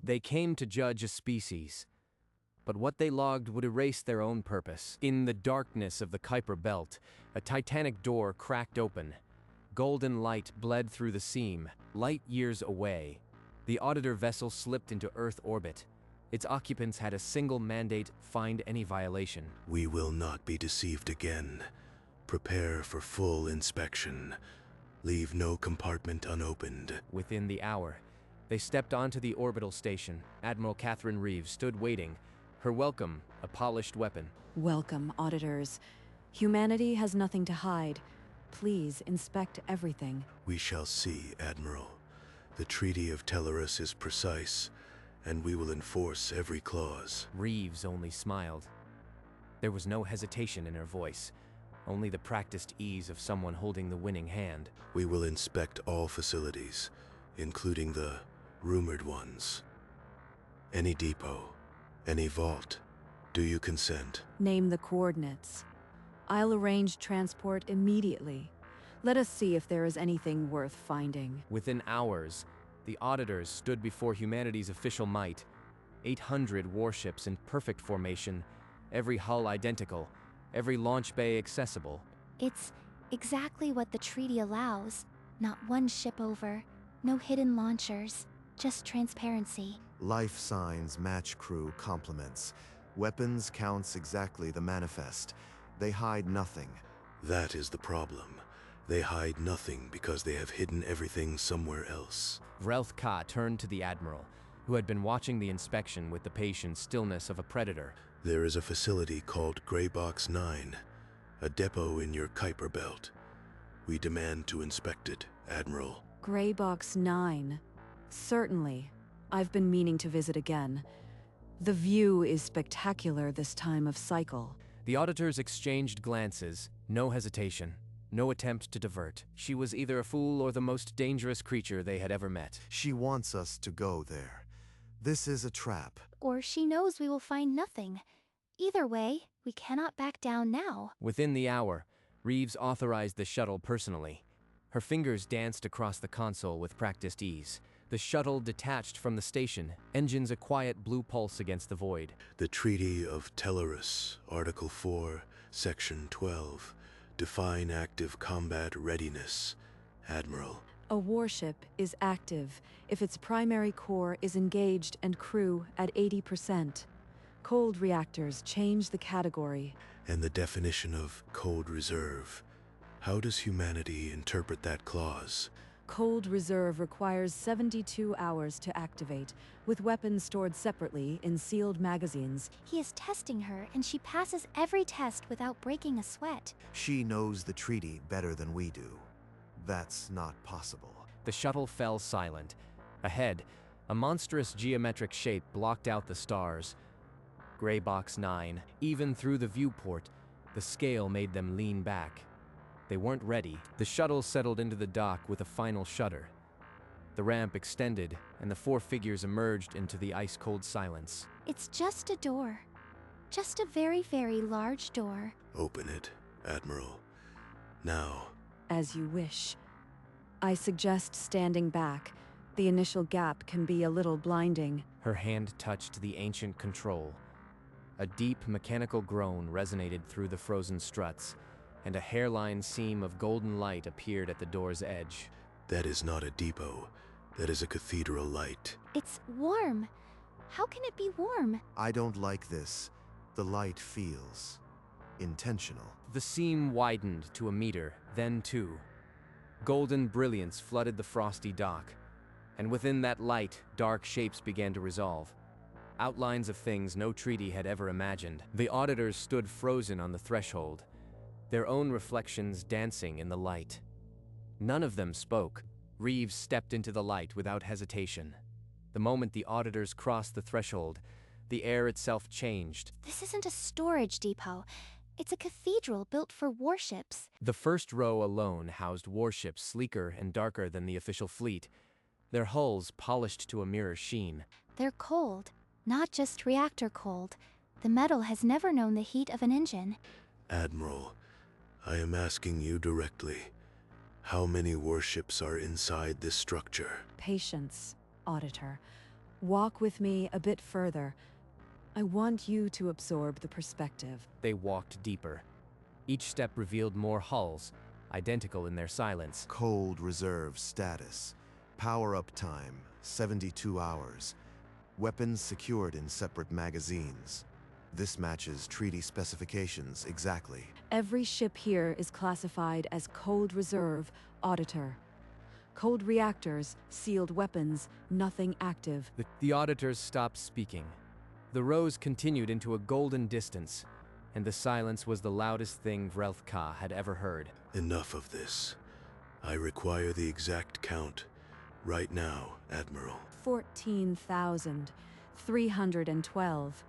They came to judge a species, but what they logged would erase their own purpose. In the darkness of the Kuiper Belt, a titanic door cracked open. Golden light bled through the seam, light years away. The auditor vessel slipped into Earth orbit. Its occupants had a single mandate: find any violation. We will not be deceived again. Prepare for full inspection. Leave no compartment unopened. Within the hour, they stepped onto the orbital station. Admiral Catherine Reeves stood waiting, her welcome a polished weapon. Welcome, auditors. Humanity has nothing to hide. Please inspect everything. We shall see, Admiral. The Treaty of Tellerus is precise, and we will enforce every clause. Reeves only smiled. There was no hesitation in her voice, only the practiced ease of someone holding the winning hand. We will inspect all facilities, including the rumored ones. Any depot, any vault. Do you consent? Name the coordinates. I'll arrange transport immediately. Let us see if there is anything worth finding. Within hours, the auditors stood before humanity's official might. 800 warships in perfect formation, every hull identical, every launch bay accessible. It's exactly what the treaty allows. Not one ship over, no hidden launchers, just transparency. Life signs match crew complements. Weapons counts exactly the manifest. They hide nothing. That is the problem. They hide nothing because they have hidden everything somewhere else. Vrelth Ka turned to the Admiral, who had been watching the inspection with the patient stillness of a predator. There is a facility called Gray Box 9, a depot in your Kuiper Belt. We demand to inspect it, Admiral. Gray Box 9. Certainly. I've been meaning to visit again. The view is spectacular this time of cycle. The auditors exchanged glances, no hesitation, no attempt to divert. She was either a fool or the most dangerous creature they had ever met. She wants us to go there. This is a trap. Or she knows we will find nothing. Either way, we cannot back down now. Within the hour, Reeves authorized the shuttle personally. Her fingers danced across the console with practiced ease. The shuttle detached from the station, engines a quiet blue pulse against the void. The Treaty of Tellerus, Article 4, Section 12. Define active combat readiness, Admiral. A warship is active if its primary core is engaged and crew at 80%. Cold reactors change the category. And the definition of cold reserve. How does humanity interpret that clause? Cold reserve requires 72 hours to activate, with weapons stored separately in sealed magazines. He is testing her, and she passes every test without breaking a sweat. She knows the treaty better than we do. That's not possible. The shuttle fell silent. Ahead, a monstrous geometric shape blocked out the stars. Gray Box 9. Even through the viewport, the scale made them lean back. They weren't ready. The shuttle settled into the dock with a final shudder. The ramp extended, and the four figures emerged into the ice-cold silence. It's just a door. Just a very, very large door. Open it, Admiral. Now. As you wish. I suggest standing back. The initial gap can be a little blinding. Her hand touched the ancient control. A deep mechanical groan resonated through the frozen struts, and a hairline seam of golden light appeared at the door's edge. That is not a depot. That is a cathedral light. It's warm. How can it be warm? I don't like this. The light feels intentional. The seam widened to a meter, then two. Golden brilliance flooded the frosty dock, and within that light, dark shapes began to resolve. Outlines of things no treaty had ever imagined. The auditors stood frozen on the threshold, their own reflections dancing in the light. None of them spoke. Reeves stepped into the light without hesitation. The moment the auditors crossed the threshold, the air itself changed. This isn't a storage depot. It's a cathedral built for warships. The first row alone housed warships sleeker and darker than the official fleet, their hulls polished to a mirror sheen. They're cold, not just reactor cold. The metal has never known the heat of an engine. Admiral, I am asking you directly. How many warships are inside this structure? Patience, Auditor. Walk with me a bit further. I want you to absorb the perspective. They walked deeper. Each step revealed more hulls, identical in their silence. Cold reserve status. Power-up time, 72 hours. Weapons secured in separate magazines. This matches treaty specifications exactly. Every ship here is classified as Cold Reserve Auditor. Cold reactors, sealed weapons, nothing active. The auditors stopped speaking. The rows continued into a golden distance, and the silence was the loudest thing Vrelth-Ka had ever heard. Enough of this. I require the exact count. Right now, Admiral. 14,312.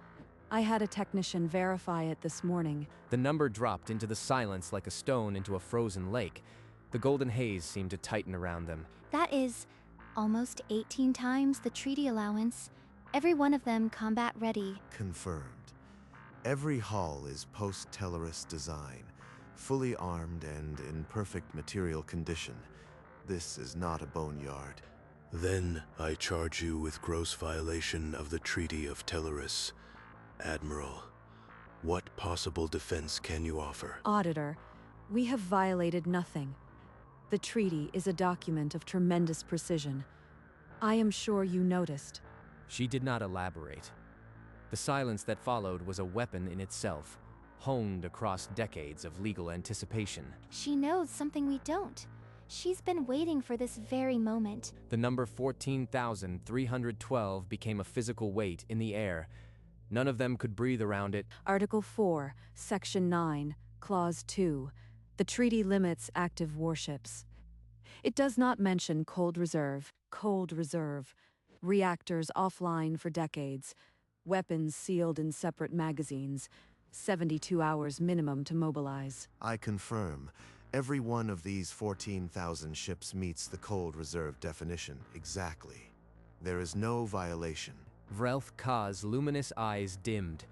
I had a technician verify it this morning. The number dropped into the silence like a stone into a frozen lake. The golden haze seemed to tighten around them. That is almost 18 times the treaty allowance. Every one of them combat ready. Confirmed. Every hull is post-Tellerus design, fully armed and in perfect material condition. This is not a boneyard. Then I charge you with gross violation of the Treaty of Tellerus. Admiral, what possible defense can you offer? Auditor, we have violated nothing. The treaty is a document of tremendous precision. I am sure you noticed. She did not elaborate. The silence that followed was a weapon in itself, honed across decades of legal anticipation. She knows something we don't. She's been waiting for this very moment. The number 14,312 became a physical weight in the air. None of them could breathe around it. Article 4, Section 9, Clause 2. The treaty limits active warships. It does not mention cold reserve, reactors offline for decades, weapons sealed in separate magazines, 72 hours minimum to mobilize. I confirm. Every one of these 14,000 ships meets the cold reserve definition exactly. There is no violation. Vrelth-Ka's luminous eyes dimmed.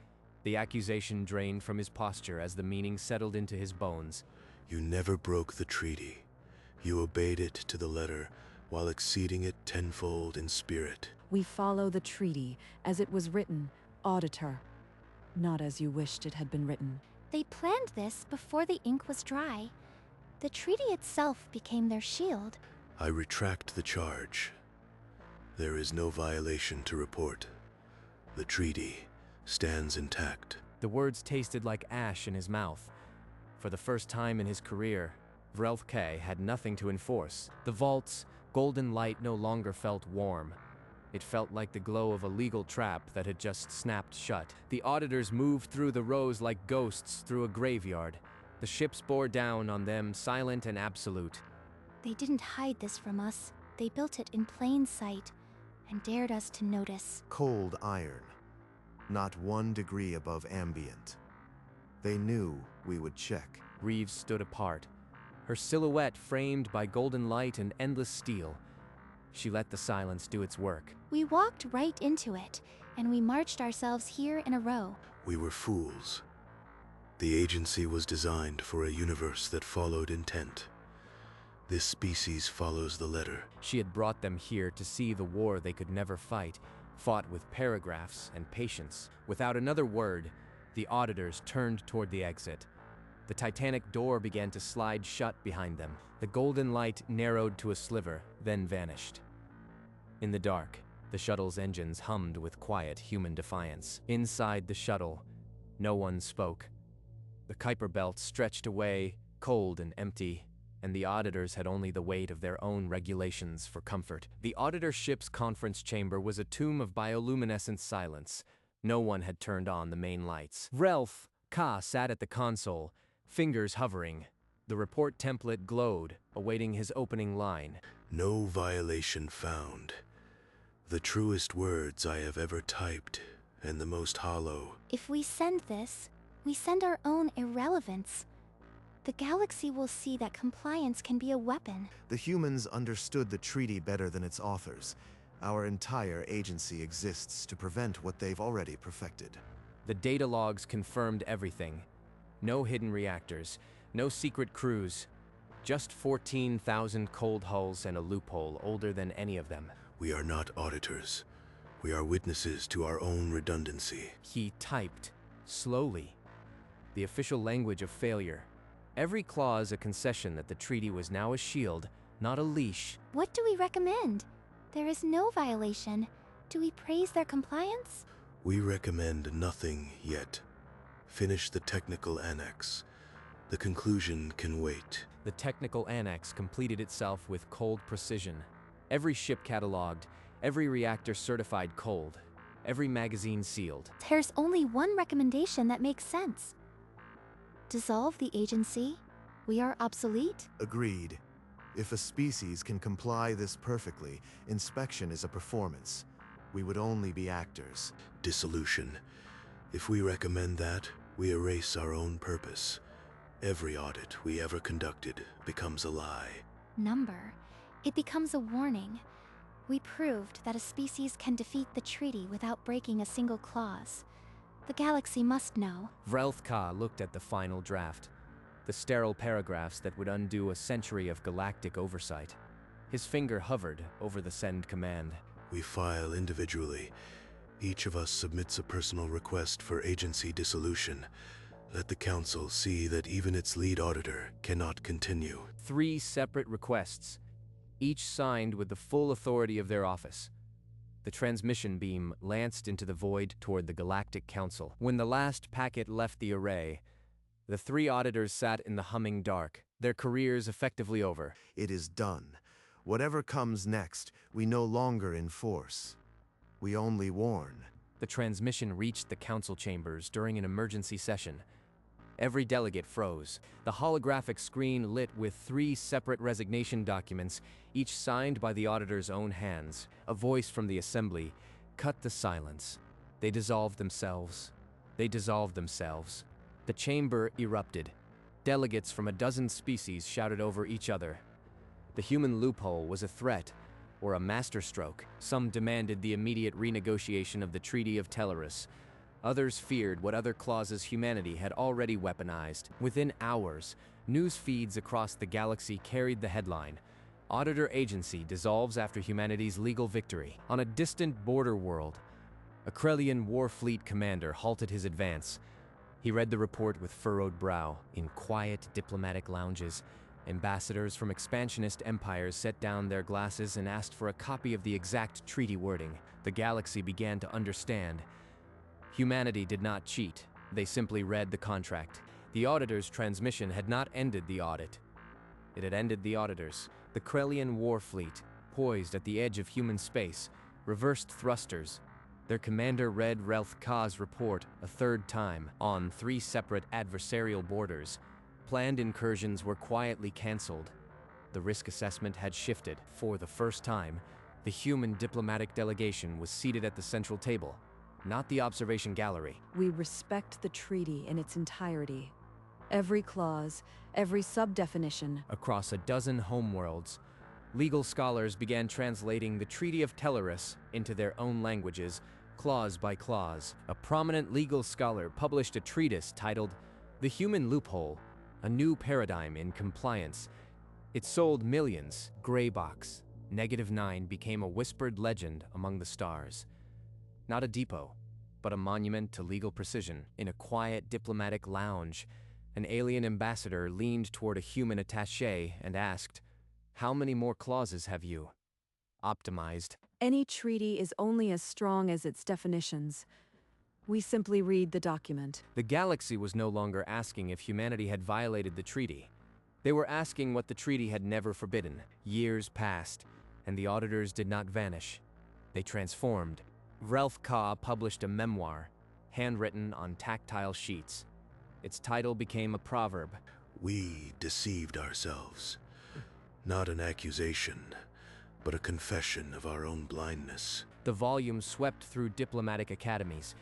The accusation drained from his posture as the meaning settled into his bones. You never broke the treaty. You obeyed it to the letter, while exceeding it tenfold in spirit. We follow the treaty as it was written, Auditor, not as you wished it had been written. They planned this before the ink was dry. The treaty itself became their shield. I retract the charge. There is no violation to report. The treaty stands intact. The words tasted like ash in his mouth. For the first time in his career, Vrelth-Ka had nothing to enforce. The vault's golden light no longer felt warm. It felt like the glow of a legal trap that had just snapped shut. The auditors moved through the rows like ghosts through a graveyard. The ships bore down on them, silent and absolute. They didn't hide this from us. They built it in plain sight and dared us to notice. Cold iron. Not 1 degree above ambient. They knew we would check. Reeves stood apart, her silhouette framed by golden light and endless steel. She let the silence do its work. We walked right into it, and we marched ourselves here in a row. We were fools. The agency was designed for a universe that followed intent. This species follows the letter. She had brought them here to see the war they could never fight, fought with paragraphs and patience. Without another word, the auditors turned toward the exit. The titanic door began to slide shut behind them. The golden light narrowed to a sliver, then vanished. In the dark, the shuttle's engines hummed with quiet human defiance. Inside the shuttle, no one spoke. The Kuiper belt stretched away, cold and empty, and the auditors had only the weight of their own regulations for comfort. The auditor ship's conference chamber was a tomb of bioluminescent silence. No one had turned on the main lights. Vrelth-Ka sat at the console, fingers hovering. The report template glowed, awaiting his opening line. No violation found. The truest words I have ever typed, and the most hollow. If we send this, we send our own irrelevance. The galaxy will see that compliance can be a weapon. The humans understood the treaty better than its authors. Our entire agency exists to prevent what they've already perfected. The data logs confirmed everything. No hidden reactors, no secret crews, just 14,000 cold hulls and a loophole older than any of them. We are not auditors. We are witnesses to our own redundancy. He typed, slowly. The official language of failure. Every clause a concession that the treaty was now a shield, not a leash. What do we recommend? There is no violation. Do we praise their compliance? We recommend nothing yet. Finish the technical annex. The conclusion can wait. The technical annex completed itself with cold precision. Every ship cataloged, every reactor certified cold, every magazine sealed. There's only one recommendation that makes sense. Dissolve the agency? We are obsolete? Agreed. If a species can comply this perfectly, inspection is a performance. We would only be actors. Dissolution. If we recommend that, we erase our own purpose. Every audit we ever conducted becomes a lie. Number. It becomes a warning. We proved that a species can defeat the treaty without breaking a single clause. The galaxy must know. Vrelth-Ka looked at the final draft, the sterile paragraphs that would undo a century of galactic oversight. His finger hovered over the send command. We file individually. Each of us submits a personal request for agency dissolution. Let the Council see that even its lead auditor cannot continue. 3 separate requests, each signed with the full authority of their office. The transmission beam lanced into the void toward the Galactic Council. When the last packet left the array, the 3 auditors sat in the humming dark, their careers effectively over. It is done. Whatever comes next, we no longer enforce. We only warn. The transmission reached the council chambers during an emergency session. Every delegate froze. The holographic screen lit with 3 separate resignation documents, each signed by the auditor's own hands. A voice from the assembly cut the silence. They dissolved themselves. They dissolved themselves. The chamber erupted. Delegates from a dozen species shouted over each other. The human loophole was a threat, or a masterstroke. Some demanded the immediate renegotiation of the Treaty of Tellerus. Others feared what other clauses humanity had already weaponized. Within hours, news feeds across the galaxy carried the headline, "Auditor Agency dissolves after humanity's legal victory." On a distant border world, a Krellian war fleet commander halted his advance. He read the report with furrowed brow. In quiet diplomatic lounges, ambassadors from expansionist empires set down their glasses and asked for a copy of the exact treaty wording. The galaxy began to understand. Humanity did not cheat. They simply read the contract. The auditor's transmission had not ended the audit. It had ended the auditors. The Krellian war fleet, poised at the edge of human space, reversed thrusters. Their commander read Vrelth-Ka's report a 3rd time on 3 separate adversarial borders. Planned incursions were quietly cancelled. The risk assessment had shifted. For the first time, the human diplomatic delegation was seated at the central table, not the observation gallery. We respect the treaty in its entirety. Every clause, every sub-definition. Across a dozen homeworlds, legal scholars began translating the Treaty of Tellerus into their own languages, clause by clause. A prominent legal scholar published a treatise titled "The Human Loophole, a New Paradigm in Compliance." It sold millions. Greybox, -9 became a whispered legend among the stars. Not a depot, but a monument to legal precision. In a quiet diplomatic lounge, an alien ambassador leaned toward a human attaché and asked, "How many more clauses have you optimized?" Any treaty is only as strong as its definitions. We simply read the document. The galaxy was no longer asking if humanity had violated the treaty. They were asking what the treaty had never forbidden. Years passed, and the auditors did not vanish. They transformed. Vrelth-Ka published a memoir, handwritten on tactile sheets. Its title became a proverb. We deceived ourselves. Not an accusation, but a confession of our own blindness. The volume swept through diplomatic academies.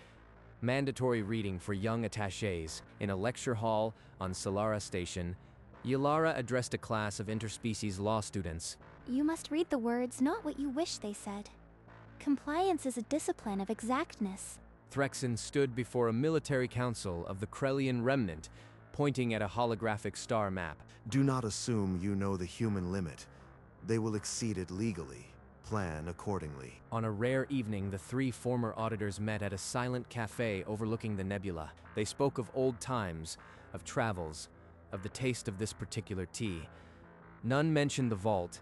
Mandatory reading for young attachés. In a lecture hall on Solara Station, Yalara addressed a class of interspecies law students. You must read the words, not what you wish they said. Compliance is a discipline of exactness. Threxen stood before a military council of the Krellian remnant, pointing at a holographic star map. Do not assume you know the human limit. They will exceed it legally. plan accordingly. On a rare evening, the three former auditors met at a silent cafe overlooking the nebula. They spoke of old times, of travels, of the taste of this particular tea. None mentioned the vault.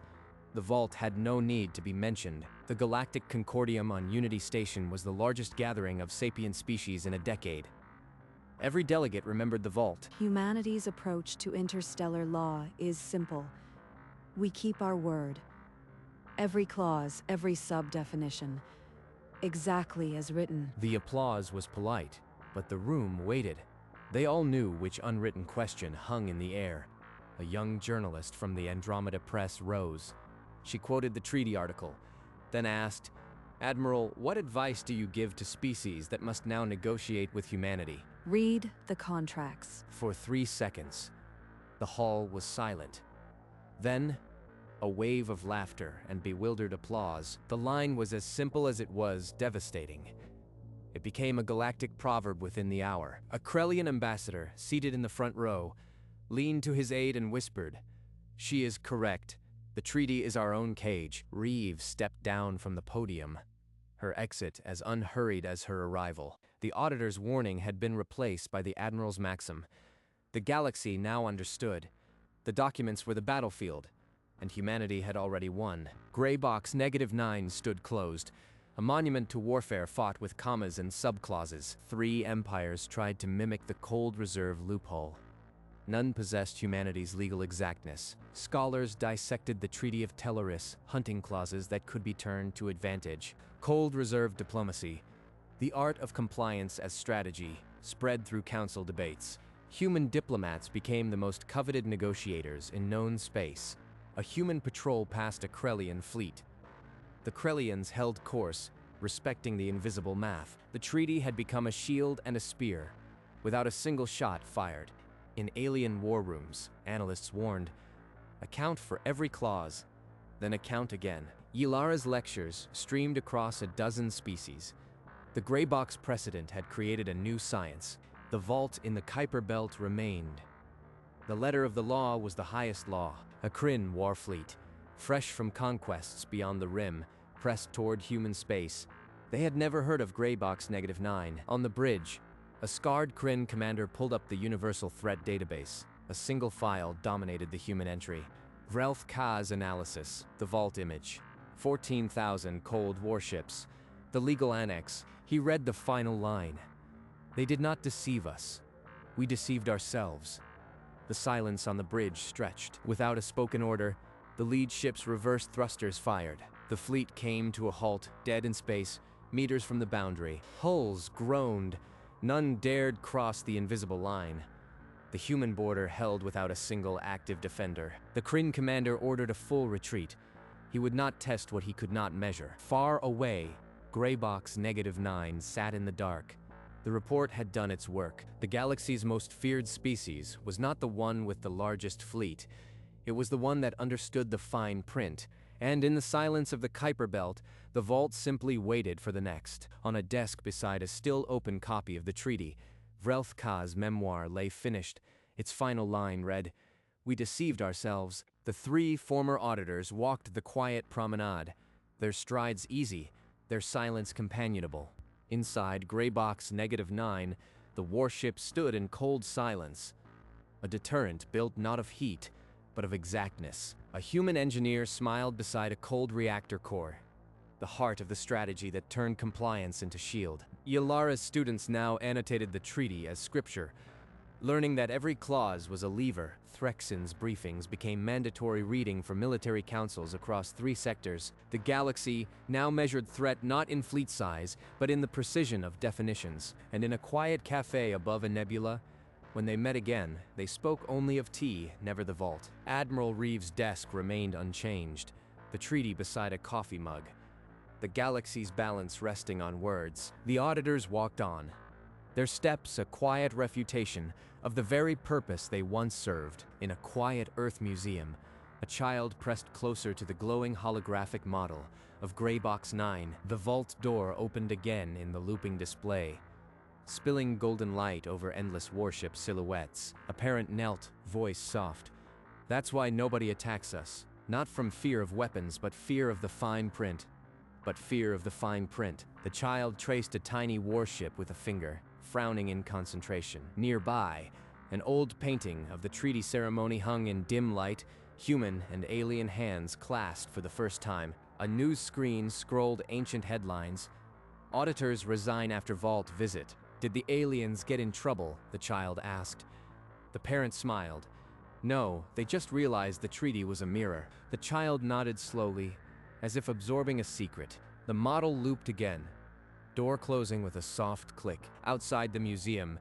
The vault had no need to be mentioned. The Galactic Concordium on Unity Station was the largest gathering of sapient species in a decade. Every delegate remembered the vault. Humanity's approach to interstellar law is simple. We keep our word. Every clause, every sub-definition, exactly as written. The applause was polite, but the room waited. They all knew which unwritten question hung in the air. A young journalist from the Andromeda Press rose. She quoted the treaty article, then asked, "Admiral, what advice do you give to species that must now negotiate with humanity?" Read the contracts. For 3 seconds, the hall was silent. Then, a wave of laughter and bewildered applause. The line was as simple as it was devastating. It became a galactic proverb within the hour. A Krellian ambassador, seated in the front row, leaned to his aide and whispered, "She is correct. The treaty is our own cage." Reeves stepped down from the podium, her exit as unhurried as her arrival. The auditor's warning had been replaced by the Admiral's maxim. The galaxy now understood. The documents were the battlefield, and humanity had already won. Gray Box -9 stood closed, a monument to warfare fought with commas and subclauses. 3 empires tried to mimic the Cold Reserve loophole. None possessed humanity's legal exactness. Scholars dissected the Treaty of Telleris, hunting clauses that could be turned to advantage. Cold Reserve diplomacy, the art of compliance as strategy, spread through council debates. Human diplomats became the most coveted negotiators in known space. A human patrol passed a Krellian fleet. The Krellians held course, respecting the invisible math. The treaty had become a shield and a spear, without a single shot fired. In alien war rooms, analysts warned, account for every clause, then account again. Yilara's lectures streamed across a dozen species. The Gray Box precedent had created a new science. The vault in the Kuiper Belt remained. The letter of the law was the highest law. A Kryn war fleet, fresh from conquests beyond the rim, pressed toward human space. They had never heard of Gray Box -9. On the bridge, a scarred Kryn commander pulled up the Universal Threat Database. A single file dominated the human entry. Vrelth Ka's analysis, the vault image, 14,000 cold warships, the legal annex. He read the final line. They did not deceive us. We deceived ourselves. The silence on the bridge stretched. Without a spoken order, the lead ship's reverse thrusters fired. The fleet came to a halt, dead in space, meters from the boundary. Hulls groaned. None dared cross the invisible line. The human border held without a single active defender. The Kryn commander ordered a full retreat. He would not test what he could not measure. Far away, Gray Box -9 sat in the dark. The report had done its work. The galaxy's most feared species was not the one with the largest fleet. It was the one that understood the fine print. And in the silence of the Kuiper Belt, the vault simply waited for the next. On a desk beside a still-open copy of the treaty, Vrelth Ka's memoir lay finished. Its final line read, "We deceived ourselves." The 3 former auditors walked the quiet promenade, their strides easy, their silence companionable. Inside Gray Box -9, the warship stood in cold silence, a deterrent built not of heat, but of exactness. A human engineer smiled beside a cold reactor core, the heart of the strategy that turned compliance into shield. Yilara's students now annotated the treaty as scripture. Learning that every clause was a lever, Threxon's briefings became mandatory reading for military councils across 3 sectors. The galaxy now measured threat not in fleet size, but in the precision of definitions. And in a quiet cafe above a nebula, when they met again, they spoke only of tea, never the vault. Admiral Reeves' desk remained unchanged, the treaty beside a coffee mug, the galaxy's balance resting on words. The auditors walked on, their steps a quiet refutation of the very purpose they once served. In a quiet Earth museum, a child pressed closer to the glowing holographic model of Gray Box 9. The vault door opened again in the looping display, spilling golden light over endless warship silhouettes. A parent knelt, voice soft. "That's why nobody attacks us. Not from fear of weapons, but fear of the fine print. The child traced a tiny warship with a finger, frowning in concentration. Nearby, an old painting of the treaty ceremony hung in dim light, human and alien hands clasped for the first time. A news screen scrolled ancient headlines. Auditors resign after vault visit. Did the aliens get in trouble? The child asked. The parent smiled. No, they just realized the treaty was a mirror. The child nodded slowly, as if absorbing a secret. The model looped again, door closing with a soft click. Outside the museum,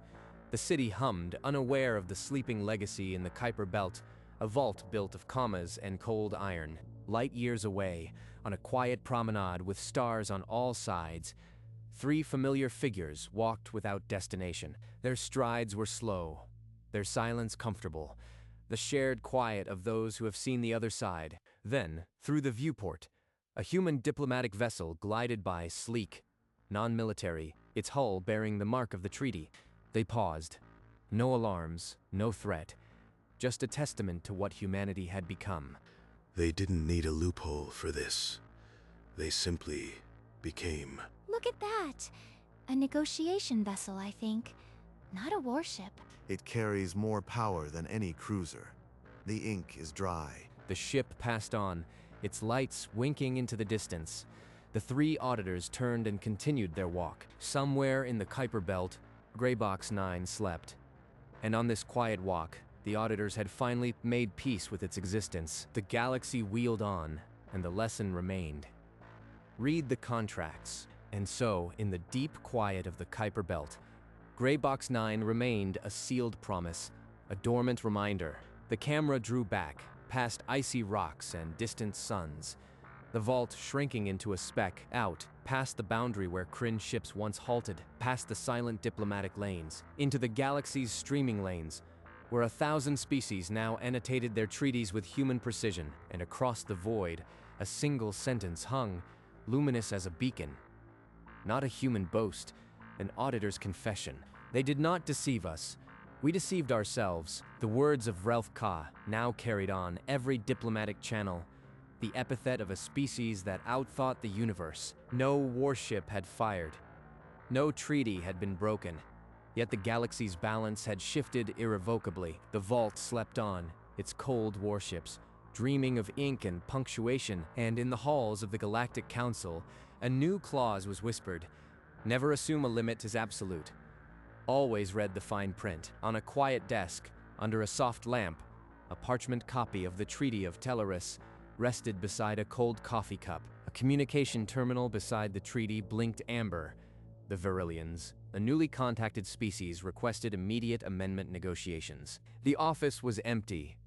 the city hummed, unaware of the sleeping legacy in the Kuiper Belt, a vault built of commas and cold iron. Light years away, on a quiet promenade with stars on all sides, 3 familiar figures walked without destination. Their strides were slow, their silence comfortable, the shared quiet of those who have seen the other side. Then, through the viewport, a human diplomatic vessel glided by, sleek, non-military, its hull bearing the mark of the treaty. They paused. No alarms, no threat, just a testament to what humanity had become. They didn't need a loophole for this. They simply became. Look at that! A negotiation vessel, I think. Not a warship. It carries more power than any cruiser. The ink is dry. The ship passed on, its lights winking into the distance. The 3 auditors turned and continued their walk. Somewhere in the Kuiper Belt, Greybox 9 slept. And on this quiet walk, the auditors had finally made peace with its existence. The galaxy wheeled on, and the lesson remained. Read the contracts. And so, in the deep quiet of the Kuiper Belt, Greybox 9 remained a sealed promise, a dormant reminder. The camera drew back, past icy rocks and distant suns, the vault shrinking into a speck, out, past the boundary where Kryn ships once halted, past the silent diplomatic lanes, into the galaxy's streaming lanes, where 1,000 species now annotated their treaties with human precision, and across the void, a single sentence hung, luminous as a beacon. Not a human boast, an auditor's confession. They did not deceive us. We deceived ourselves. The words of Ralph Ka now carried on every diplomatic channel, the epithet of a species that outthought the universe. No warship had fired. No treaty had been broken. Yet the galaxy's balance had shifted irrevocably. The vault slept on, its cold warships, dreaming of ink and punctuation, and in the halls of the Galactic Council, a new clause was whispered. Never assume a limit is absolute. Always read the fine print. On a quiet desk, under a soft lamp, a parchment copy of the Treaty of Teleris rested beside a cold coffee cup. A communication terminal beside the treaty blinked amber. The Virillians, a newly contacted species, requested immediate amendment negotiations. The office was empty.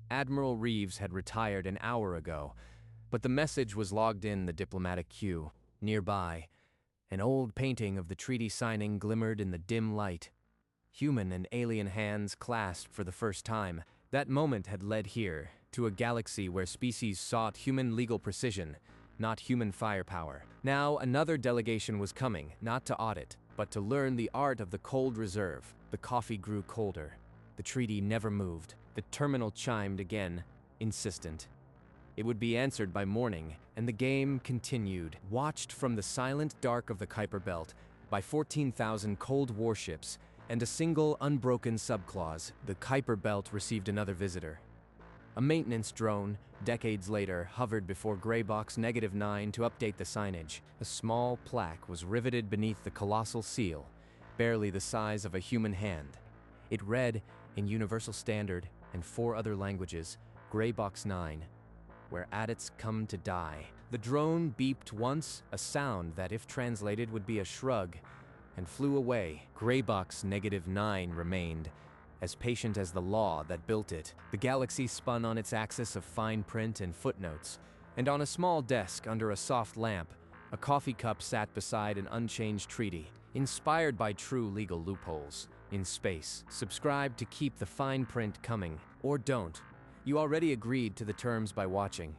Admiral Reeves had retired an hour ago, but the message was logged in the diplomatic queue. Nearby, an old painting of the treaty signing glimmered in the dim light. Human and alien hands clasped for the first time. That moment had led here, to a galaxy where species sought human legal precision, not human firepower. Now another delegation was coming, not to audit, but to learn the art of the cold reserve. The coffee grew colder. The treaty never moved. The terminal chimed again, insistent. It would be answered by morning, and the game continued. Watched from the silent dark of the Kuiper Belt by 14,000 cold warships and a single unbroken subclause, the Kuiper Belt received another visitor. A maintenance drone, decades later, hovered before Greybox -9 to update the signage. A small plaque was riveted beneath the colossal seal, barely the size of a human hand. It read, in Universal Standard and 4 other languages, Greybox 9. Where adits come to die. The drone beeped once, a sound that, if translated, would be a shrug, and flew away. Greybox -9 remained, as patient as the law that built it. The galaxy spun on its axis of fine print and footnotes, and on a small desk under a soft lamp, a coffee cup sat beside an unchanged treaty, inspired by true legal loopholes. In space, subscribe to keep the fine print coming, or don't. You already agreed to the terms by watching.